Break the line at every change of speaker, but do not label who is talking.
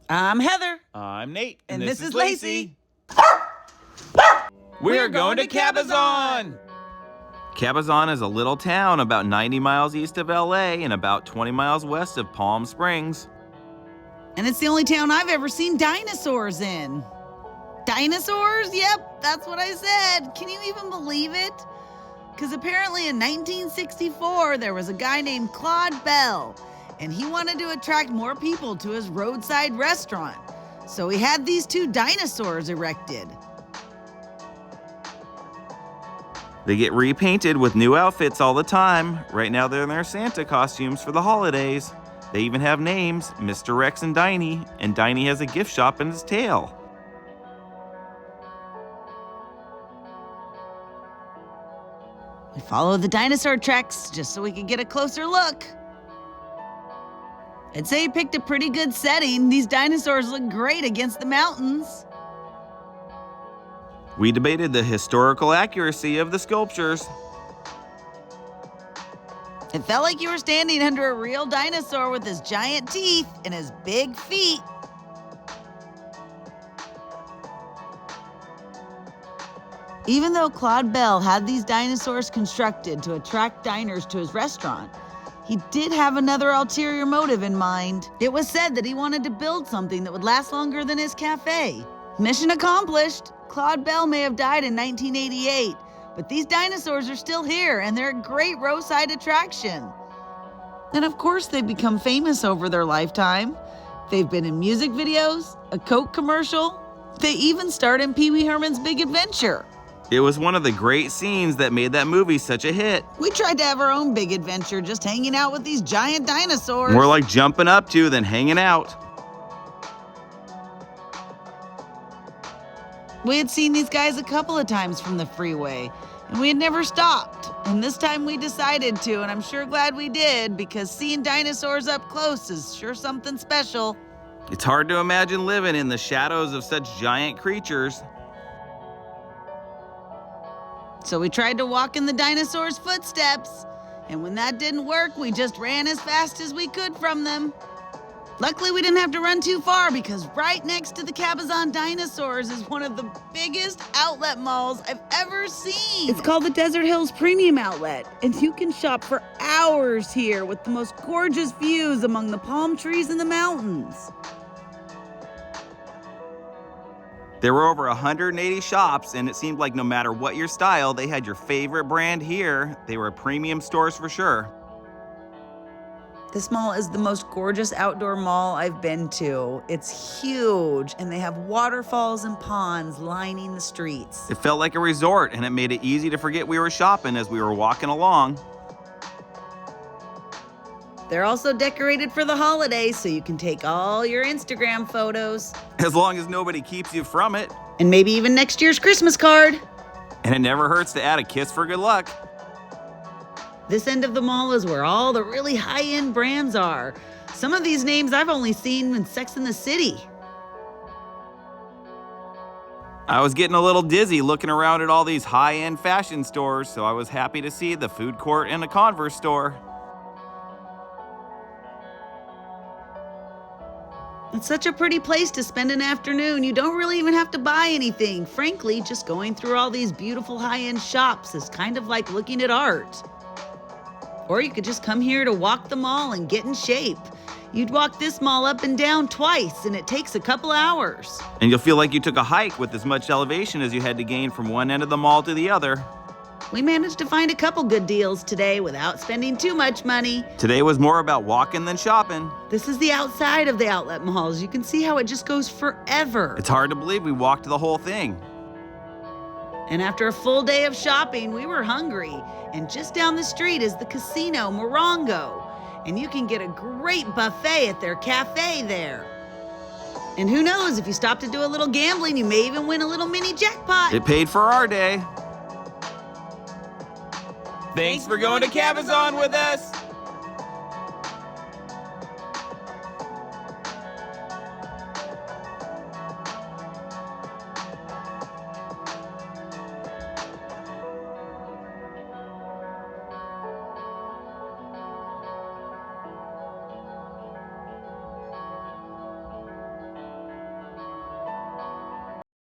I'm Heather.
I'm Nate.
And this is Lacey.
We're going to Cabazon! Cabazon is a little town about 90 miles east of LA and about 20 miles west of Palm Springs.
And it's the only town I've ever seen dinosaurs in. Dinosaurs? Yep, that's what I said. Can you even believe it? Because apparently in 1964, there was a guy named Claude Bell, and he wanted to attract more people to his roadside restaurant. So he had these two dinosaurs erected.
They get repainted with new outfits all the time. Right now they're in their Santa costumes for the holidays. They even have names, Mr. Rex and Diney has a gift shop in his tail.
We followed the dinosaur tracks just so we could get a closer look. I'd say he picked a pretty good setting. These dinosaurs look great against the mountains.
We debated the historical accuracy of the sculptures.
It felt like you were standing under a real dinosaur with his giant teeth and his big feet. Even though Claude Bell had these dinosaurs constructed to attract diners to his restaurant, he did have another ulterior motive in mind. It was said that he wanted to build something that would last longer than his cafe. Mission accomplished. Claude Bell may have died in 1988, but these dinosaurs are still here, and they're a great roadside attraction. And of course, they've become famous over their lifetime. They've been in music videos, a Coke commercial. They even starred in Pee Wee Herman's Big Adventure.
It was one of the great scenes that made that movie such a hit.
We tried to have our own big adventure, just hanging out with these giant dinosaurs.
More like jumping up to than hanging out.
We had seen these guys a couple of times from the freeway, and we had never stopped. And this time we decided to, and I'm sure glad we did, because seeing dinosaurs up close is sure something special.
It's hard to imagine living in the shadows of such giant creatures.
So we tried to walk in the dinosaurs' footsteps, and when that didn't work, we just ran as fast as we could from them. Luckily, we didn't have to run too far because right next to the Cabazon Dinosaurs is one of the biggest outlet malls I've ever seen. It's called the Desert Hills Premium Outlet, and you can shop for hours here with the most gorgeous views among the palm trees in the mountains.
There were over 180 shops, and it seemed like no matter what your style, they had your favorite brand here. They were premium stores for sure.
This mall is the most gorgeous outdoor mall I've been to. It's huge, and they have waterfalls and ponds lining the streets.
It felt like a resort, and it made it easy to forget we were shopping as we were walking along.
They're also decorated for the holidays, so you can take all your Instagram photos.
As long as nobody keeps you from it.
And maybe even next year's Christmas card.
And it never hurts to add a kiss for good luck.
This end of the mall is where all the really high-end brands are. Some of these names I've only seen in Sex and the City.
I was getting a little dizzy looking around at all these high-end fashion stores, so I was happy to see the food court and a Converse store.
It's such a pretty place to spend an afternoon. You don't really even have to buy anything. Frankly, just going through all these beautiful high-end shops is kind of like looking at art. Or you could just come here to walk the mall and get in shape. You'd walk this mall up and down twice, and it takes a couple hours.
And you'll feel like you took a hike with as much elevation as you had to gain from one end of the mall to the other.
We managed to find a couple good deals today without spending too much money.
Today was more about walking than shopping.
This is the outside of the outlet malls. You can see how it just goes forever.
It's hard to believe we walked the whole thing.
And after a full day of shopping, we were hungry. And just down the street is the casino, Morongo. And you can get a great buffet at their cafe there. And who knows, if you stop to do a little gambling, you may even win a little mini jackpot.
It paid for our day. Thanks for going to Cabazon with us.